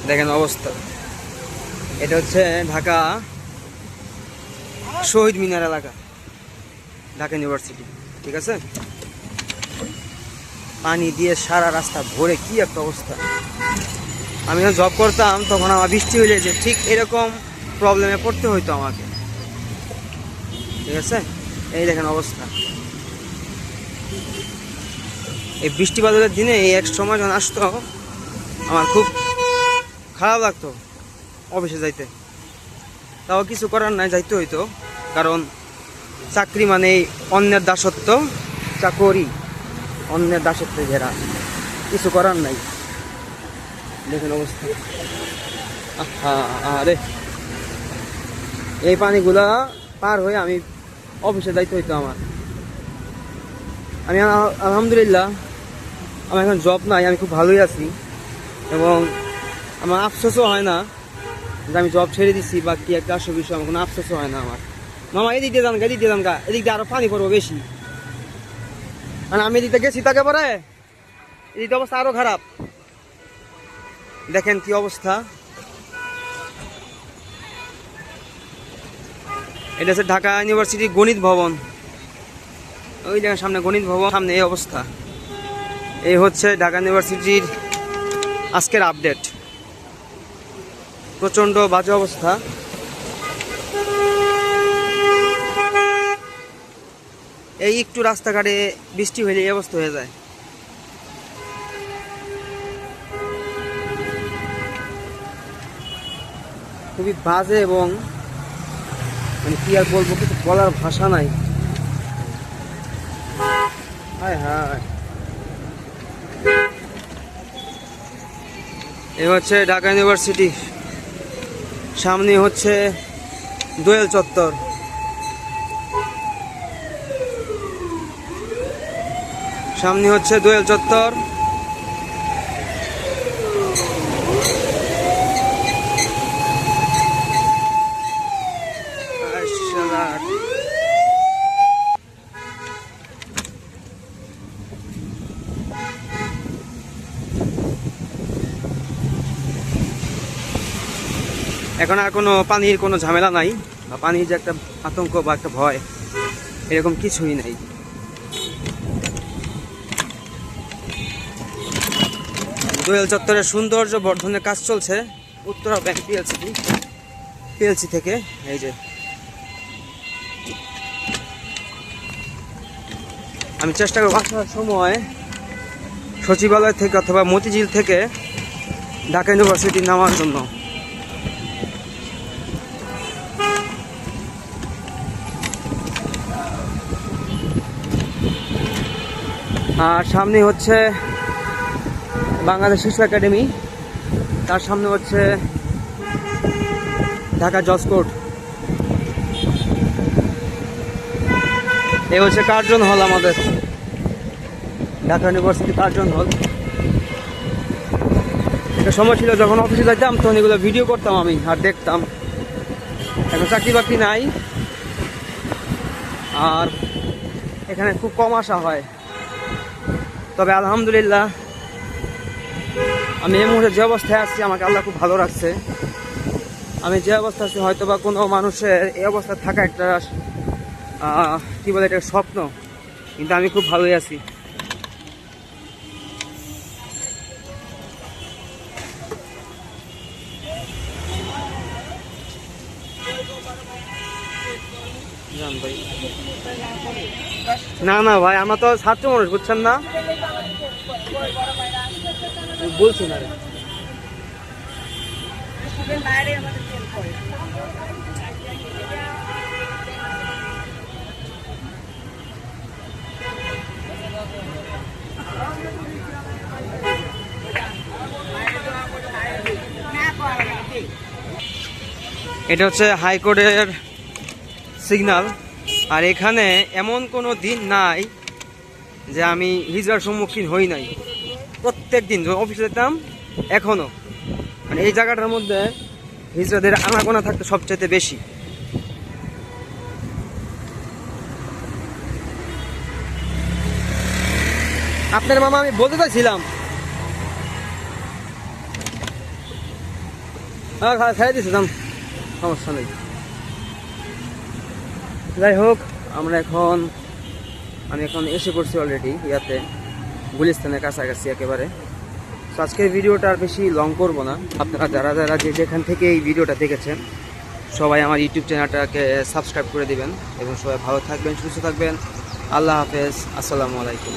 দেখেন অবস্থা। এটা হচ্ছে ঢাকা শহীদ মিনার এলাকা, ঢাকা ইউনিভার্সিটি। ঠিক আছে, পানি দিয়ে সারা রাস্তা ভরে কি একটা অবস্থা। আমি যখন জব করতাম তখন আমার বৃষ্টি হইলে যে ঠিক এরকম প্রবলেমে পড়তে হইতো আমাকে। ঠিক আছে, এই দেখেন অবস্থা। এই বৃষ্টি বাদলের দিনে এই এক সময় যখন আসতো আমার খুব খারাপ লাগতো অফিসে যাইতে। তাও কিছু করার নাই, যাইতে হইতো, কারণ চাকরি মানে অন্যের দাসত্ব, চাকরি অন্যের দাসত্বে ঘেরা, কিছু করার নাই। দেখেন অবস্থা। আরে এই পানিগুলা পার হয়ে আমি অফিসে যাইতে হইতো আমার। আমি আলহামদুলিল্লাহ আমার এখন জব নাই, আমি খুব ভালোই আছি এবং আমার আফসোসও হয় না যে আমি জব ছেড়ে দিচ্ছি বা কি একটা বিষয়, আমার কোনো আফসোসও হয় না আমার। মামা এদিক দিয়ে যান গা, এদিক দিয়ে যান গা, এদিক দিয়ে আরো পানি পড়বো বেশি। মানে আমি এদিকটা গেছি তাকে পরে এদিক অবস্থা আরো খারাপ। দেখেন কি অবস্থা। এটা হচ্ছে ঢাকা ইউনিভার্সিটি গণিত ভবন, ওই জায়গার সামনে গণিত ভবন, সামনে এই অবস্থা। এই হচ্ছে ঢাকা ইউনিভার্সিটির আজকের আপডেট। প্রচণ্ড বাজে অবস্থা। এই একটু রাস্তাঘাটে বৃষ্টি হলে এই অবস্থা হয়ে যায়। খুবই বাজে এবং মানে কি আর বলবো, কিছু বলার ভাষা নাই। হায় হায়। এই হচ্ছে ঢাকা ইউনিভার্সিটি, সামনে হচ্ছে দোয়েল চত্বর। সামনে হচ্ছে দোয়েল চত্বর। এখন আর কোনো পানির কোনো ঝামেলা নাই, বা পানির যে একটা আতঙ্ক বা একটা ভয়, এরকম কিছুই নাই। দোয়েল চত্বরের সৌন্দর্য বর্ধনের কাজ চলছে উত্তরা ব্যাংক পিএলসি থেকে। এই যে আমি চেষ্টা করব আসার সময় সচিবালয় থেকে অথবা মতিঝিল থেকে ঢাকা ইউনিভার্সিটি নামার জন্য। আর সামনে হচ্ছে বাংলাদেশ শিশু একাডেমি, তার সামনে হচ্ছে ঢাকা জজ কোর্ট। এই হচ্ছে কার্জন হল, আমাদের ঢাকা ইউনিভার্সিটি কার্জন হল। একটা সময় ছিল যখন অফিসে যাইতাম তখন এগুলো ভিডিও করতাম আমি আর দেখতাম। এখন চাকরি বাকরি নাই আর এখানে খুব কম আসা হয়। তবে আলহামদুলিল্লাহ আমি এই মুহূর্তে যে অবস্থায় আছি আমাকে আল্লাহ খুব ভালো রাখছে। আমি যে অবস্থা আছি হয়তো বা কোনো মানুষের এই অবস্থায় থাকা একটা কি বলে এটা স্বপ্ন, কিন্তু আমি খুব ভালোই আছি। না না ভাই, আমরা তো ছাত্র মানুষ, বুঝছেন না, বলছি না। এটা হচ্ছে হাইকোর্টের সিগন্যাল। আর এখানে এমন কোনো দিন নাই যে আমি হিজড়ার সম্মুখীন হই নাই। প্রত্যেক দিন যখন অফিসে যেতাম এখনও মানে এই জায়গাটার মধ্যে হিজড়াদের আনাগোনা থাকতো সবচেয়ে বেশি। আপনার মামা আমি বলতে চাইছিলাম ছেড়ে দিছে দাম, সমস্যা নেই। যাই হোক, আমি এখন এসে পড়ছি অলরেডি ইয়াতে, গুলিস্তানের কাছাকাছি একেবারে। তো আজকের ভিডিওটা আর বেশি লং করবো না। আপনারা যারা যারা যেখান থেকে এই ভিডিওটা দেখেছেন সবাই আমার ইউটিউব চ্যানেলটাকে সাবস্ক্রাইব করে দিবেন এবং সবাই ভালো থাকবেন, সুস্থ থাকবেন। আল্লাহ হাফেজ, আসসালামু আলাইকুম।